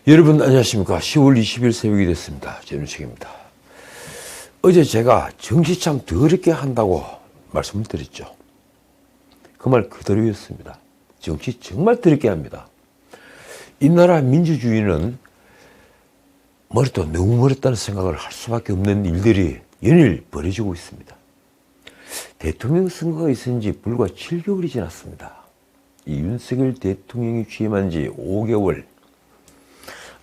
여러분 안녕하십니까. 10월 20일 새벽이 됐습니다. 전우식입니다. 어제 제가 정치 참 더럽게 한다고 말씀을 드렸죠. 그 말 그대로였습니다. 정치 정말 더럽게 합니다. 이 나라 민주주의는 머리도 너무 멀었다는 생각을 할 수밖에 없는 일들이 연일 벌어지고 있습니다. 대통령 선거가 있은 지 불과 7개월이 지났습니다. 이 윤석열 대통령이 취임한 지 5개월.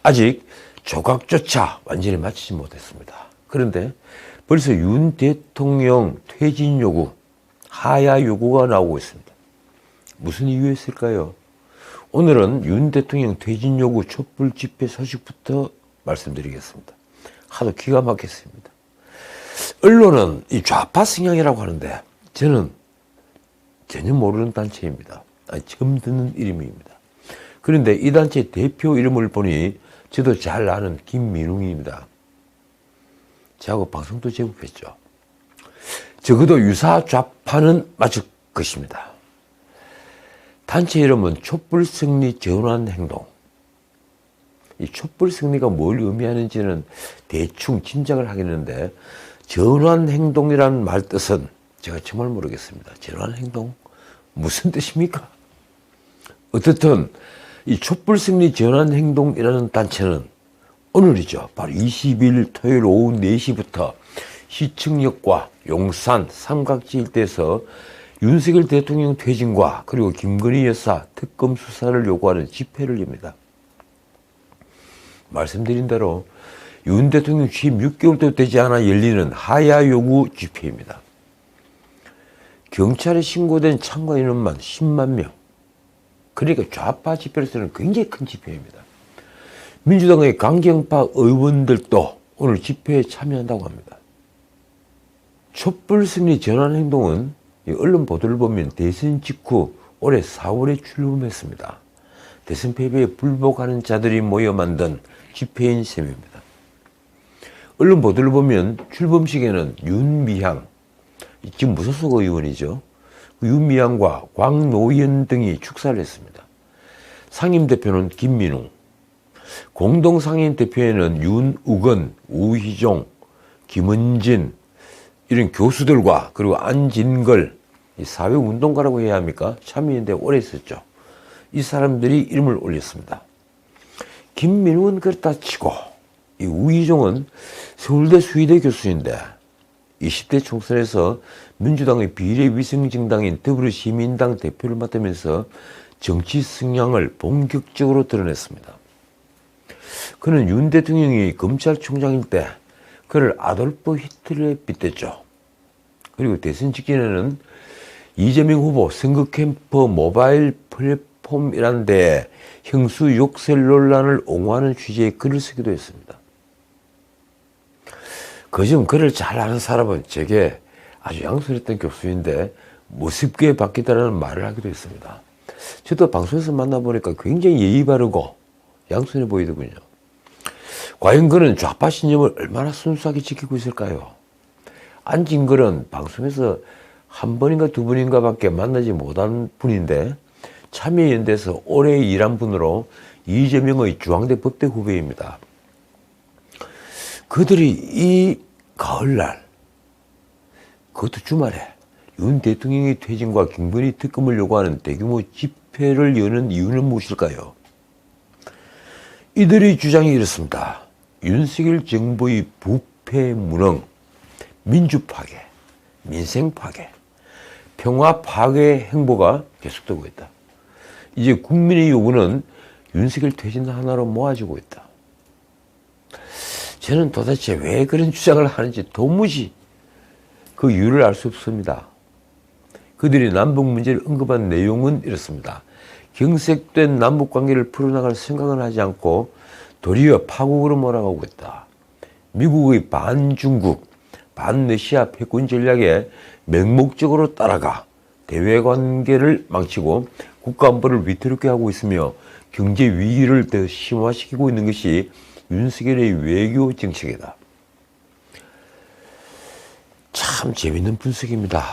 아직 조각조차 완전히 마치지 못했습니다. 그런데 벌써 윤 대통령 퇴진 요구, 하야 요구가 나오고 있습니다. 무슨 이유였을까요? 오늘은 윤 대통령 퇴진 요구 촛불 집회 소식부터 말씀드리겠습니다. 하도 기가 막혔습니다. 언론은 이 좌파 성향이라고 하는데 저는 전혀 모르는 단체입니다. 처음 듣는 이름입니다. 그런데 이 단체 대표 이름을 보니 저도 잘 아는 김민웅입니다. 저하고 방송도 제국했죠. 적어도 유사 좌파는 맞을 것입니다. 단체 이름은 촛불승리 전환행동. 이 촛불승리가 뭘 의미하는지는 대충 짐작을 하겠는데 전환행동이라는 말 뜻은 제가 정말 모르겠습니다. 전환행동? 무슨 뜻입니까? 어떻든 이 촛불승리 전환행동이라는 단체는 오늘이죠. 바로 20일 토요일 오후 4시부터 시청역과 용산 삼각지 일대에서 윤석열 대통령 퇴진과 그리고 김건희 여사 특검 수사를 요구하는 집회를 엽니다. 말씀드린 대로 윤 대통령 취임 6개월도 되지 않아 열리는 하야 요구 집회입니다. 경찰에 신고된 참가 인원만 10만 명. 그러니까 좌파 집회로서는 굉장히 큰 집회입니다. 민주당의 강경파 의원들도 오늘 집회에 참여한다고 합니다. 촛불승리 전환행동은 언론 보도를 보면 대선 직후 올해 4월에 출범했습니다. 대선 패배에 불복하는 자들이 모여 만든 집회인 셈입니다. 언론 보도를 보면 출범식에는 윤미향, 지금 무소속 의원이죠. 윤미향과 광노현 등이 축사를 했습니다. 상임대표는 김민웅, 공동상임대표에는 윤우건, 우희종, 김은진 이런 교수들과 그리고 안진걸, 사회운동가라고 해야 합니까? 참여연대 오래 있었죠. 이 사람들이 이름을 올렸습니다. 김민웅은 그렇다 치고 이 우희종은 서울대 수의대 교수인데 20대 총선에서 민주당의 비례위성정당인 더불어시민당 대표를 맡으면서 정치 성향을 본격적으로 드러냈습니다. 그는 윤 대통령이 검찰총장일 때 그를 아돌프 히틀러에 빗댔죠. 그리고 대선 직전에는 이재명 후보 선거 캠프 모바일 플랫폼이란 데에 형수 욕설 논란을 옹호하는 취지의 글을 쓰기도 했습니다. 그중 글을 잘 아는 사람은 제게 아주 양손했던 교수인데 무섭게 바뀌다라는 말을 하기도 했습니다. 저도 방송에서 만나보니까 굉장히 예의 바르고 양손해 보이더군요. 과연 그는 좌파 신념을 얼마나 순수하게 지키고 있을까요? 안진걸은 방송에서 한 번인가 두 번인가 밖에 만나지 못한 분인데 참여연대에서 오래 일한 분으로 이재명의 중앙대 법대 후배입니다. 그들이 이 가을날, 그것도 주말에 윤 대통령의 퇴진과 김건희 특검을 요구하는 대규모 집회를 여는 이유는 무엇일까요? 이들의 주장이 이렇습니다. 윤석열 정부의 부패 무능, 민주 파괴, 민생 파괴, 평화 파괴 행보가 계속되고 있다. 이제 국민의 요구는 윤석열 퇴진 하나로 모아지고 있다. 저는 도대체 왜 그런 주장을 하는지 도무지 그 이유를 알 수 없습니다. 그들이 남북 문제를 언급한 내용은 이렇습니다. 경색된 남북관계를 풀어나갈 생각은 하지 않고 도리어 파국으로 몰아가고 있다. 미국의 반중국, 반러시아 패권 전략에 맹목적으로 따라가 대외관계를 망치고 국가안보를 위태롭게 하고 있으며 경제 위기를 더 심화시키고 있는 것이 윤석열의 외교 정책이다. 참 재밌는 분석입니다.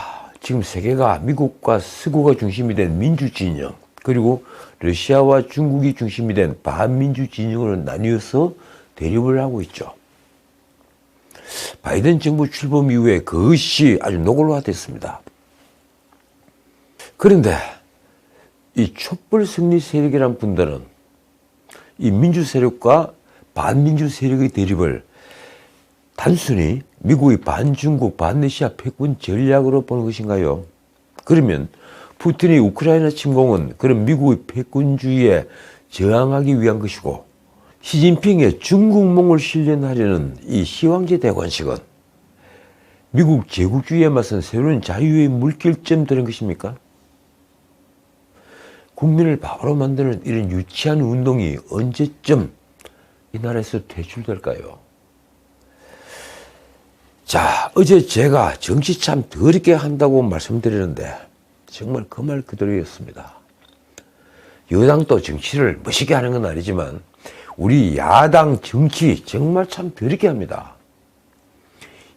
지금 세계가 미국과 서구가 중심이 된 민주 진영, 그리고 러시아와 중국이 중심이 된 반민주 진영으로 나뉘어서 대립을 하고 있죠. 바이든 정부 출범 이후에 그것이 아주 노골화됐습니다. 그런데 이 촛불 승리 세력이란 분들은 이 민주 세력과 반민주 세력의 대립을 단순히 미국의 반중국, 반러시아 패권 전략으로 보는 것인가요? 그러면 푸틴의 우크라이나 침공은 그런 미국의 패권주의에 저항하기 위한 것이고, 시진핑의 중국몽을 실현하려는 이 시황제 대관식은 미국 제국주의에 맞선 새로운 자유의 물결점 되는 것입니까? 국민을 바보로 만드는 이런 유치한 운동이 언제쯤 이 나라에서 퇴출될까요? 자, 어제 제가 정치 참 더럽게 한다고 말씀드리는데 정말 그 말 그대로였습니다. 여당도 정치를 멋있게 하는 건 아니지만 우리 야당 정치 정말 참 더럽게 합니다.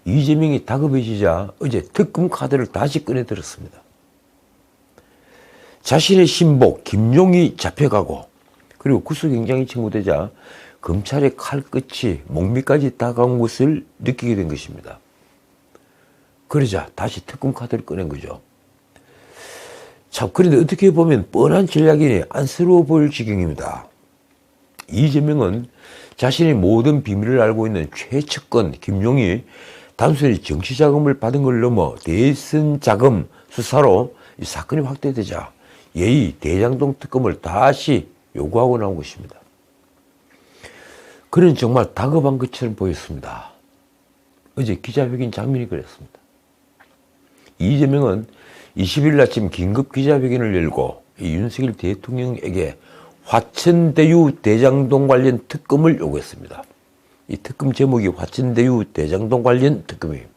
이재명이 다급해지자 어제 특검 카드를 다시 꺼내들었습니다. 자신의 신복 김용이 잡혀가고 그리고 구속영장이 청구되자 검찰의 칼끝이 목미까지 다가온 것을 느끼게 된 것입니다. 그러자 다시 특검 카드를 꺼낸 거죠. 참, 그런데 어떻게 보면 뻔한 전략이니 안쓰러워 보일 지경입니다. 이재명은 자신의 모든 비밀을 알고 있는 최측근 김용이 단순히 정치자금을 받은 걸 넘어 대선 자금 수사로 이 사건이 확대되자 예의 대장동 특검을 다시 요구하고 나온 것입니다. 그는 정말 다급한 것처럼 보였습니다. 어제 기자회견 장면이 그랬습니다. 이재명은 20일 아침 긴급 기자회견을 열고 윤석열 대통령에게 화천대유 대장동 관련 특검을 요구했습니다. 이 특검 제목이 화천대유 대장동 관련 특검입니다.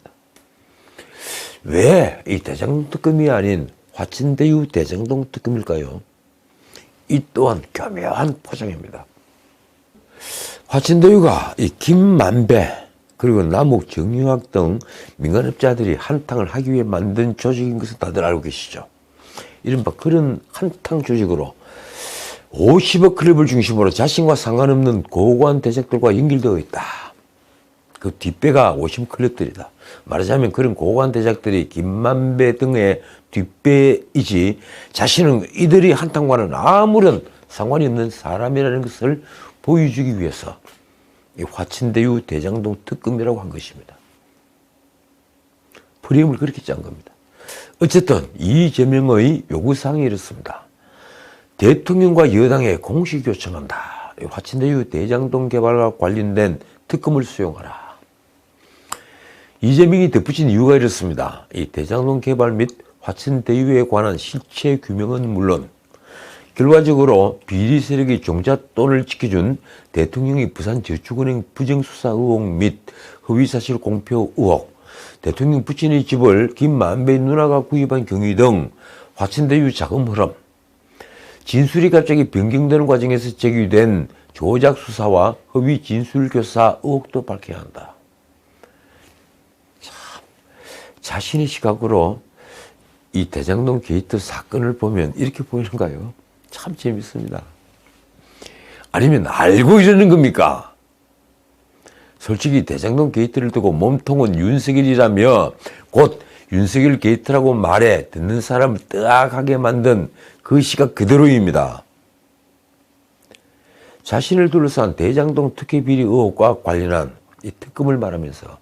왜 이 대장동 특검이 아닌 화천대유 대장동 특검일까요? 이 또한 교묘한 포장입니다. 화천대유가 이 김만배 그리고 남욱 정유학 등 민간업자들이 한탕을 하기 위해 만든 조직인 것을 다들 알고 계시죠. 이른바 그런 한탕 조직으로 50억 클럽을 중심으로 자신과 상관없는 고관 대작들과 연결되어 있다. 그 뒷배가 50억 클럽들이다. 말하자면 그런 고관 대작들이 김만배 등의 뒷배이지 자신은 이들이 한탕과는 아무런 상관이 없는 사람이라는 것을 보여주기 위해서 이 화천대유 대장동 특검이라고 한 것입니다. 프레임을 그렇게 짠 겁니다. 어쨌든 이재명의 요구사항이 이렇습니다. 대통령과 여당에 공식 요청한다. 화천대유 대장동 개발과 관련된 특검을 수용하라. 이재명이 덧붙인 이유가 이렇습니다. 이 대장동 개발 및 화천대유에 관한 실체 규명은 물론 결과적으로 비리 세력의 종잣돈을 지켜준 대통령의 부산저축은행 부정수사 의혹 및 허위사실 공표 의혹, 대통령 부친의 집을 김만배 누나가 구입한 경위 등 화천대유 자금 흐름, 진술이 갑자기 변경되는 과정에서 제기된 조작 수사와 허위 진술 교사 의혹도 밝혀야 한다. 참, 자신의 시각으로 이 대장동 게이트 사건을 보면 이렇게 보이는가요? 참 재밌습니다. 아니면 알고 이러는 겁니까? 솔직히 대장동 게이트를 두고 몸통은 윤석열이라며 곧 윤석열 게이트라고 말해 듣는 사람을 뜨악하게 만든 그 시각 그대로입니다. 자신을 둘러싼 대장동 특혜 비리 의혹과 관련한 이 특검을 말하면서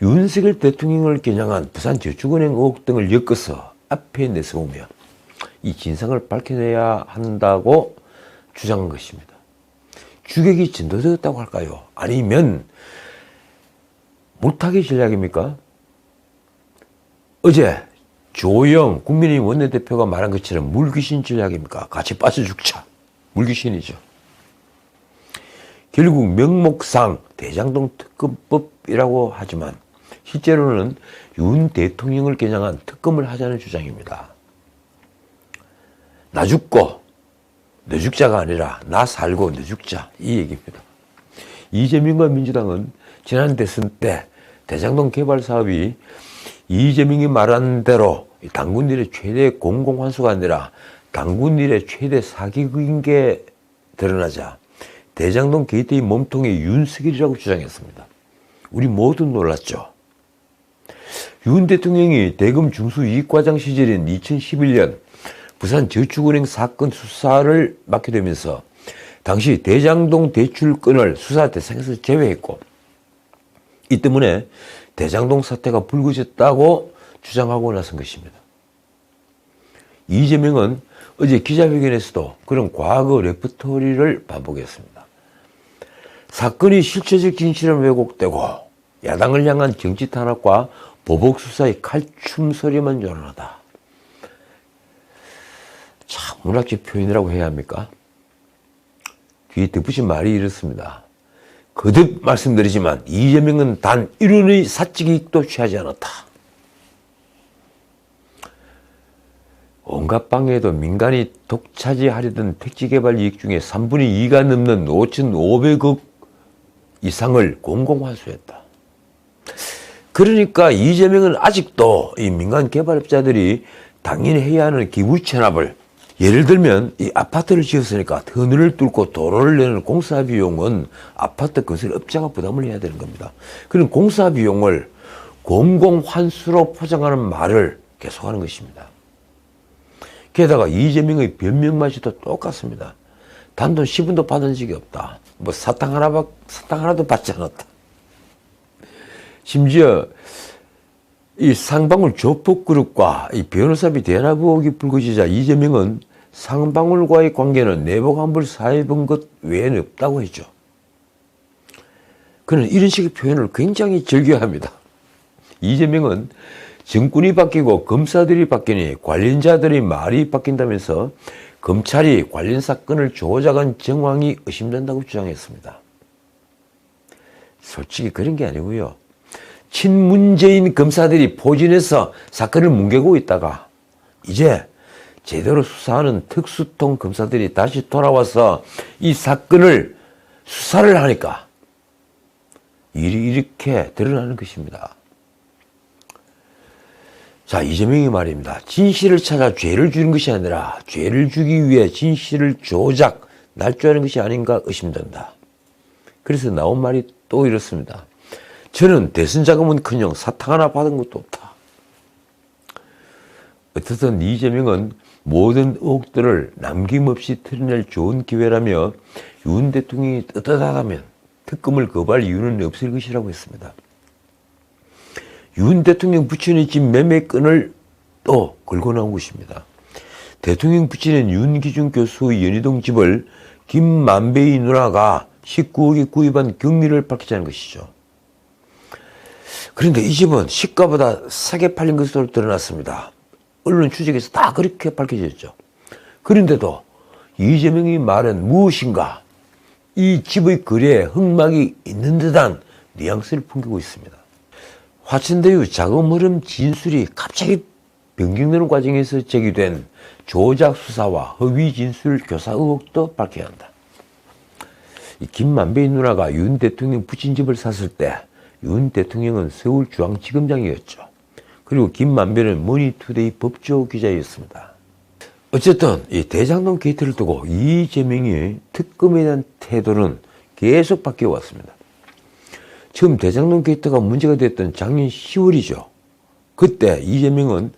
윤석열 대통령을 겨냥한 부산저축은행 의혹 등을 엮어서 앞에 내세우며 이 진상을 밝혀내야 한다고 주장한 것입니다. 주객이 전도되었다고 할까요? 아니면 물타기 전략입니까? 어제 조영 국민의힘 원내대표가 말한 것처럼 물귀신 전략입니까? 같이 빠져 죽자. 물귀신이죠. 결국 명목상 대장동 특검법이라고 하지만 실제로는 윤 대통령을 겨냥한 특검을 하자는 주장입니다. 나 죽고 너 죽자가 아니라 나 살고 너 죽자, 이 얘기입니다. 이재명과 민주당은 지난 대선 때 대장동 개발 사업이 이재명이 말한 대로 당군들의 최대 공공환수가 아니라 당군 일의 최대 사기극인 게 드러나자 대장동 게이트의 몸통이 윤석열이라고 주장했습니다. 우리 모두 놀랐죠. 윤 대통령이 대검 중수이익과장 시절인 2011년 부산저축은행 사건 수사를 맡게 되면서 당시 대장동 대출건을 수사 대상에서 제외했고, 이 때문에 대장동 사태가 불거졌다고 주장하고 나선 것입니다. 이재명은 어제 기자회견에서도 그런 과거 레퍼토리를 반복했습니다. 사건이 실체적 진실은 왜곡되고 야당을 향한 정치 탄압과 보복 수사의 칼춤 소리만 요란하다. 참 문학적 표현이라고 해야 합니까? 뒤에 덧붙인 말이 이렇습니다. 거듭 말씀드리지만 이재명은 단 1원의 사적 이익도 취하지 않았다. 온갖 방해에도 민간이 독차지하려던 택지개발 이익 중에 3분의 2가 넘는 5,500억 이상을 공공환수했다. 그러니까 이재명은 아직도 이 민간 개발업자들이 당연히 해야 하는 기부 체납을, 예를 들면 이 아파트를 지었으니까 터널을 뚫고 도로를 내는 공사 비용은 아파트 건설업자가 부담을 해야 되는 겁니다. 그런 공사 비용을 공공환수로 포장하는 말을 계속하는 것입니다. 게다가 이재명의 변명마저도 똑같습니다. 단돈 10원도 받은 적이 없다. 뭐 사탕 하나도 받지 않았다. 심지어 이 상방울 조폭그룹과 이 변호사비 대납 의혹이 불거지자 이재명은 상방울과의 관계는 내복한불 사회본 것 외에는 없다고 했죠. 그는 이런 식의 표현을 굉장히 즐겨합니다. 이재명은 정권이 바뀌고 검사들이 바뀌니 관련자들의 말이 바뀐다면서 검찰이 관련 사건을 조작한 정황이 의심된다고 주장했습니다. 솔직히 그런 게 아니고요. 친문재인 검사들이 포진해서 사건을 뭉개고 있다가 이제 제대로 수사하는 특수통 검사들이 다시 돌아와서 이 사건을 수사를 하니까 일이 이렇게 드러나는 것입니다. 자, 이재명이 말입니다. 진실을 찾아 죄를 주는 것이 아니라 죄를 주기 위해 진실을 조작, 날조하는 것이 아닌가 의심된다. 그래서 나온 말이 또 이렇습니다. 저는 대선 자금은커녕 사탕 하나 받은 것도 없다. 어쨌든 이재명은 모든 의혹들을 남김없이 털어낼 좋은 기회라며 윤 대통령이 떳떳하다면 특검을 거부할 이유는 없을 것이라고 했습니다. 윤 대통령 부친의 집 매매건을 또 걸고 나온 것입니다. 대통령 부친인 윤기중 교수의 연희동 집을 김만배의 누나가 19억에 구입한 경위를 밝히자는 것이죠. 그런데 이 집은 시가보다 싸게 팔린 것으로 드러났습니다. 언론 추적에서 다 그렇게 밝혀졌죠. 그런데도 이재명이 말은 무엇인가 이 집의 거래에 흑막이 있는 듯한 뉘앙스를 풍기고 있습니다. 화천대유 자금 흐름 진술이 갑자기 변경되는 과정에서 제기된 조작 수사와 허위 진술 교사 의혹도 밝혀야 한다. 이 김만배의 누나가 윤 대통령 부친 집을 샀을 때 윤 대통령은 서울중앙지검장이었죠. 그리고 김만배는 머니투데이 법조 기자였습니다. 어쨌든 이 대장동 게이트를 두고 이재명이 특검에 대한 태도는 계속 바뀌어 왔습니다. 처음 대장동 게이트가 문제가 됐던 작년 10월이죠. 그때 이재명은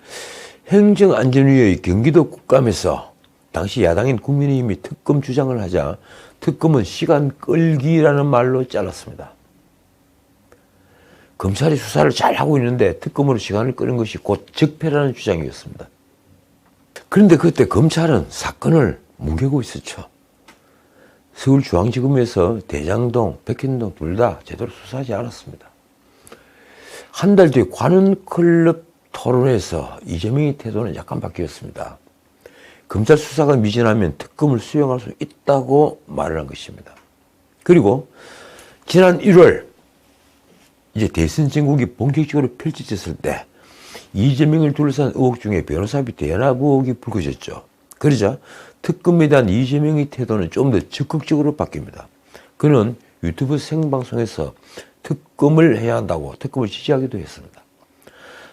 행정안전위의 경기도 국감에서 당시 야당인 국민의힘이 특검 주장을 하자 특검은 시간 끌기라는 말로 잘랐습니다. 검찰이 수사를 잘 하고 있는데 특검으로 시간을 끄는 것이 곧 적폐라는 주장이었습니다. 그런데 그때 검찰은 사건을 뭉개고 있었죠. 서울중앙지검에서 대장동, 백현동 둘 다 제대로 수사하지 않았습니다. 한 달 뒤에 관훈클럽 토론에서 이재명의 태도는 약간 바뀌었습니다. 검찰 수사가 미진하면 특검을 수용할 수 있다고 말을 한 것입니다. 그리고 지난 1월 이제 대선 전국이 본격적으로 펼쳐졌을 때 이재명을 둘러싼 의혹 중에 변호사비 대납 의혹이 불거졌죠. 그러자 특검에 대한 이재명의 태도는 좀 더 적극적으로 바뀝니다. 그는 유튜브 생방송에서 특검을 해야 한다고 특검을 지지하기도 했습니다.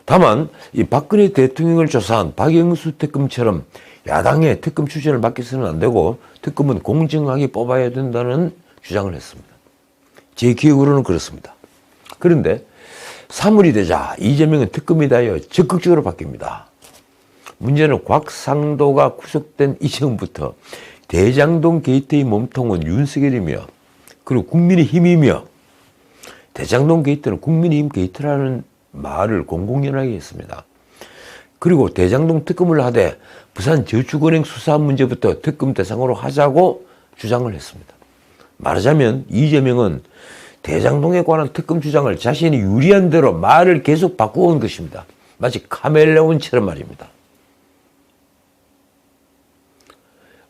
다만 이 박근혜 대통령을 조사한 박영수 특검처럼 야당의 특검 추진을 맡겨서는 안 되고 특검은 공정하게 뽑아야 된다는 주장을 했습니다. 제 기억으로는 그렇습니다. 그런데 3월이 되자 이재명은 특검이 되어 적극적으로 바뀝니다. 문제는 곽상도가 구속된 이전부터 대장동 게이트의 몸통은 윤석열이며 그리고 국민의힘이며 대장동 게이트는 국민의힘 게이트라는 말을 공공연하게 했습니다. 그리고 대장동 특검을 하되 부산저축은행 수사 문제부터 특검 대상으로 하자고 주장을 했습니다. 말하자면 이재명은 대장동에 관한 특검 주장을 자신이 유리한 대로 말을 계속 바꾸어온 것입니다. 마치 카멜레온처럼 말입니다.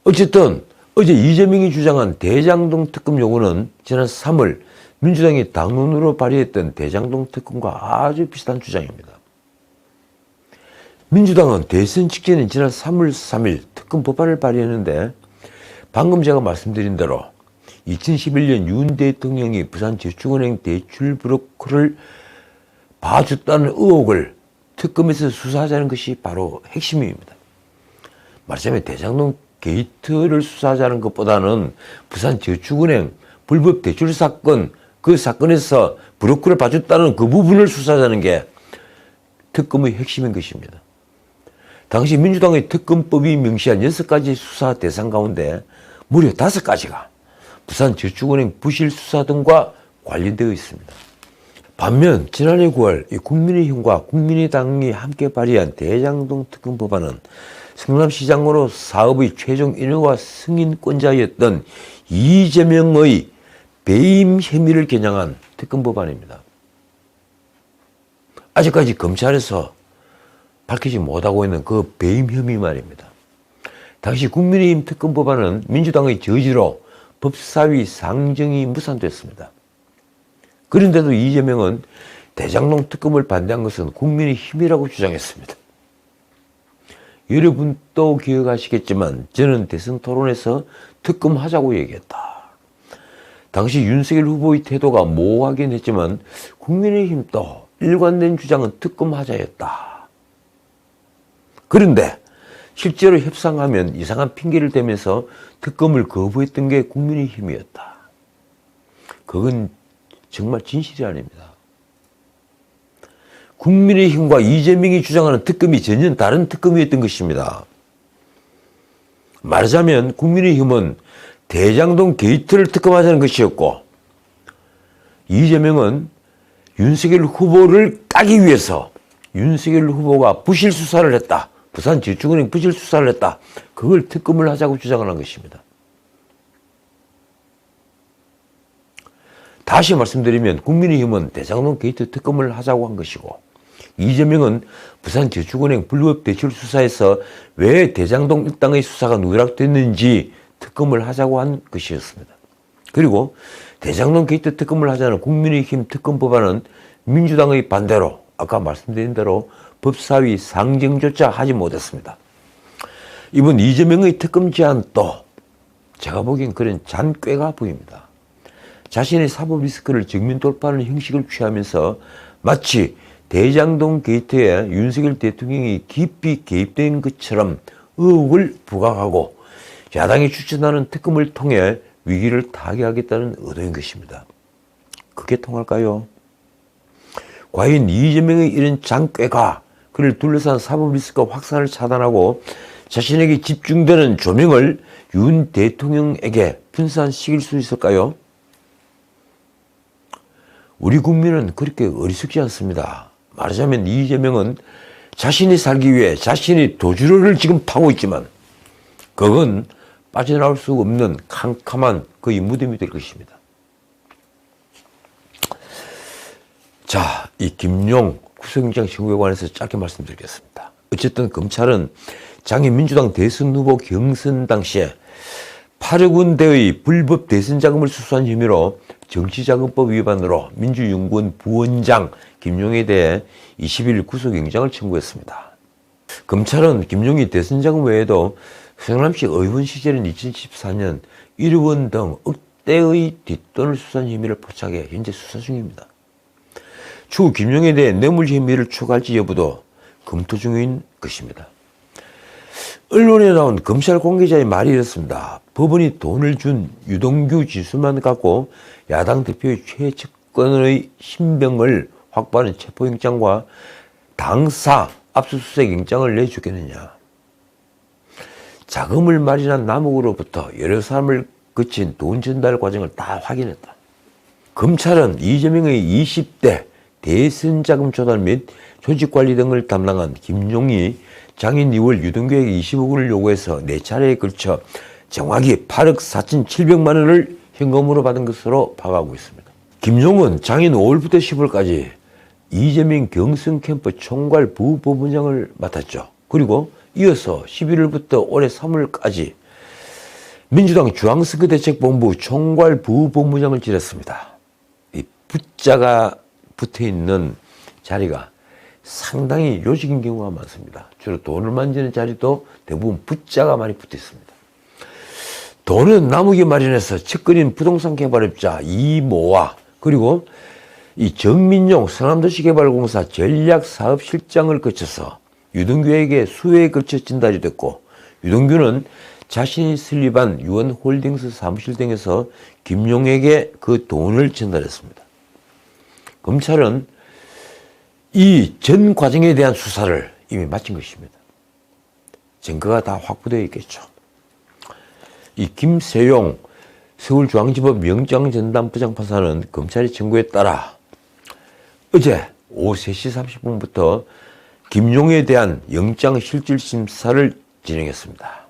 어쨌든 어제 이재명이 주장한 대장동 특검 요구는 지난 3월 민주당이 당론으로 발의했던 대장동 특검과 아주 비슷한 주장입니다. 민주당은 대선 직전인 지난 3월 3일 특검 법안을 발의했는데 방금 제가 말씀드린 대로 2011년 윤 대통령이 부산저축은행 대출 브로커를 봐줬다는 의혹을 특검에서 수사하자는 것이 바로 핵심입니다. 말하자면 대장동 게이트를 수사하자는 것보다는 부산저축은행 불법 대출 사건, 그 사건에서 브로커를 봐줬다는 그 부분을 수사하자는 게 특검의 핵심인 것입니다. 당시 민주당의 특검법이 명시한 6가지 수사 대상 가운데 무려 5가지가 부산저축은행 부실 수사 등과 관련되어 있습니다. 반면 지난해 9월 국민의힘과 국민의당이 함께 발의한 대장동 특검 법안은 성남시장으로 사업의 최종 인허가 승인권자였던 이재명의 배임 혐의를 겨냥한 특검 법안입니다. 아직까지 검찰에서 밝히지 못하고 있는 그 배임 혐의 말입니다. 당시 국민의힘 특검 법안은 민주당의 저지로 법사위 상정이 무산됐습니다. 그런데도 이재명은 대장동 특검을 반대한 것은 국민의힘이라고 주장했습니다. 여러분도 기억하시겠지만 저는 대선 토론에서 특검하자고 얘기했다. 당시 윤석열 후보의 태도가 모호하긴 했지만 국민의힘도 일관된 주장은 특검하자였다. 그런데 실제로 협상하면 이상한 핑계를 대면서 특검을 거부했던 게 국민의힘이었다. 그건 정말 진실이 아닙니다. 국민의힘과 이재명이 주장하는 특검이 전혀 다른 특검이었던 것입니다. 말하자면 국민의힘은 대장동 게이트를 특검하자는 것이었고 이재명은 윤석열 후보를 까기 위해서 윤석열 후보가 부실 수사를 했다. 부산저축은행 부실 수사를 했다. 그걸 특검을 하자고 주장을 한 것입니다. 다시 말씀드리면 국민의힘은 대장동 게이트 특검을 하자고 한 것이고 이재명은 부산저축은행 불법 대출 수사에서 왜 대장동 일당의 수사가 누락됐는지 특검을 하자고 한 것이었습니다. 그리고 대장동 게이트 특검을 하자는 국민의힘 특검 법안은 민주당의 반대로 아까 말씀드린 대로 법사위 상정조차 하지 못했습니다. 이번 이재명의 특검 제안도 제가 보기엔 그런 잔꾀가 보입니다. 자신의 사법 리스크를 정면 돌파하는 형식을 취하면서 마치 대장동 게이트에 윤석열 대통령이 깊이 개입된 것처럼 의혹을 부각하고 야당이 추천하는 특검을 통해 위기를 타개하겠다는 의도인 것입니다. 그게 통할까요? 과연 이재명의 이런 장꾀가 그를 둘러싼 사법 리스크 확산을 차단하고 자신에게 집중되는 조명을 윤 대통령에게 분산시킬 수 있을까요? 우리 국민은 그렇게 어리석지 않습니다. 말하자면 이재명은 자신이 살기 위해 자신이 도주로를 지금 파고 있지만 그건 빠져나올 수 없는 캄캄한 그의 무덤이 될 것입니다. 자, 이 김용 구속영장 신고에 관해서 짧게 말씀드리겠습니다. 어쨌든 검찰은 장애 민주당 대선 후보 경선 당시에 8억 원대의 불법 대선 자금을 수수한 혐의로 정치자금법 위반으로 민주연구원 부원장 김용에 대해 20일 구속영장을 청구했습니다. 검찰은 김용이 대선 자금 외에도 성남시 의원 시절인 2014년 1억 원 등 억대의 뒷돈을 수수한 혐의를 포착해 현재 수사 중입니다. 추후 김용에 대해 뇌물 혐의를 추가할지 여부도 검토 중인 것입니다. 언론에 나온 검찰 관계자의 말이 이렇습니다. 법원이 돈을 준 유동규 지수만 갖고 야당 대표의 최측근의 신병을 확보하는 체포영장과 당사 압수수색 영장을 내주겠느냐. 자금을 마련한 남욱으로부터 여러 사람을 거친 돈 전달 과정을 다 확인했다. 검찰은 이재명의 20대 대선 자금 조달 및 조직관리 등을 담당한 김용희, 장인 2월 유동규에게 20억 원을 요구해서 4차례에 걸쳐 정확히 8억 4,700만 원을 현금으로 받은 것으로 파악하고 있습니다. 김용은 장인 5월부터 10월까지 이재명 경선 캠프 총괄 부부부장을 맡았죠. 그리고 이어서 11월부터 올해 3월까지 민주당 중앙선거대책본부 총괄 부본부장을 지냈습니다. 이 부자가 붙어있는 자리가 상당히 요직인 경우가 많습니다. 주로 돈을 만지는 자리도 대부분 부자가 많이 붙어 있습니다. 돈은 남욱이 마련해서 측근인 부동산 개발업자 이모와 그리고 이 정민용 성남도시개발공사 전략사업실장을 거쳐서 유동규에게 수회에 걸쳐 진달이 됐고, 유동규는 자신이 설립한 유원홀딩스 사무실 등에서 김용에게 그 돈을 전달했습니다. 검찰은 이 전 과정에 대한 수사를 이미 마친 것입니다. 증거가 다 확보되어 있겠죠. 이 김세용 서울중앙지법 영장전담부장판사는 검찰의 청구에 따라 어제 오후 3시 30분부터 김용에 대한 영장실질심사를 진행했습니다.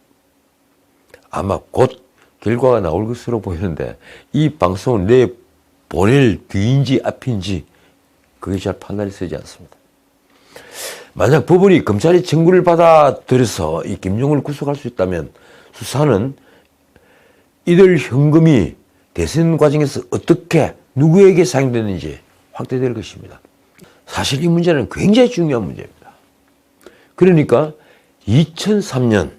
아마 곧 결과가 나올 것으로 보이는데 이 방송을 내보낼 뒤인지 앞인지 그게 잘 판단이 서지 않습니다. 만약 법원이 검찰의 청구를 받아들여서 이 김용을 구속할 수 있다면 수사는 이들 현금이 대선 과정에서 어떻게 누구에게 사용됐는지 확대될 것입니다. 사실 이 문제는 굉장히 중요한 문제입니다. 그러니까 2003년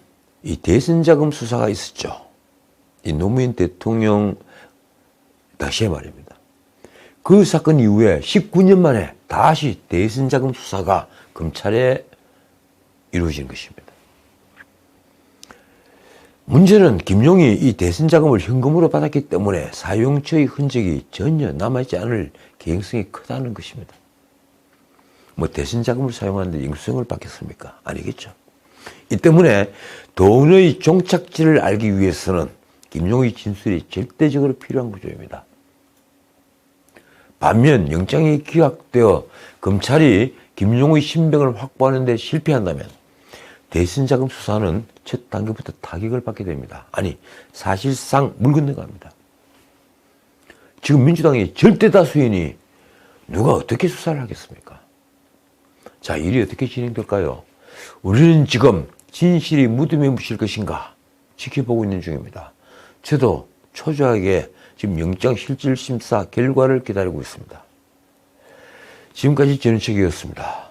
이 대선 자금 수사가 있었죠. 이 노무현 대통령 당시에 말입니다. 그 사건 이후에 19년 만에 다시 대선 자금 수사가 검찰에 이루어진 것입니다. 문제는 김용이 이 대선 자금을 현금으로 받았기 때문에 사용처의 흔적이 전혀 남아있지 않을 개연성이 크다는 것입니다. 뭐 대선 자금을 사용하는데 영수증을 받겠습니까? 아니겠죠. 이 때문에 돈의 종착지를 알기 위해서는 김용의 진술이 절대적으로 필요한 구조입니다. 반면 영장이 기각되어 검찰이 김용의 신병을 확보하는 데 실패한다면 대선 자금 수사는 첫 단계부터 타격을 받게 됩니다. 아니, 사실상 물 건너갑니다. 지금 민주당이 절대 다수이니 누가 어떻게 수사를 하겠습니까? 자, 일이 어떻게 진행될까요? 우리는 지금 진실이 무덤에 묻힐 것인가 지켜보고 있는 중입니다. 저도 초조하게 지금 영장실질심사 결과를 기다리고 있습니다. 지금까지 전우책이었습니다.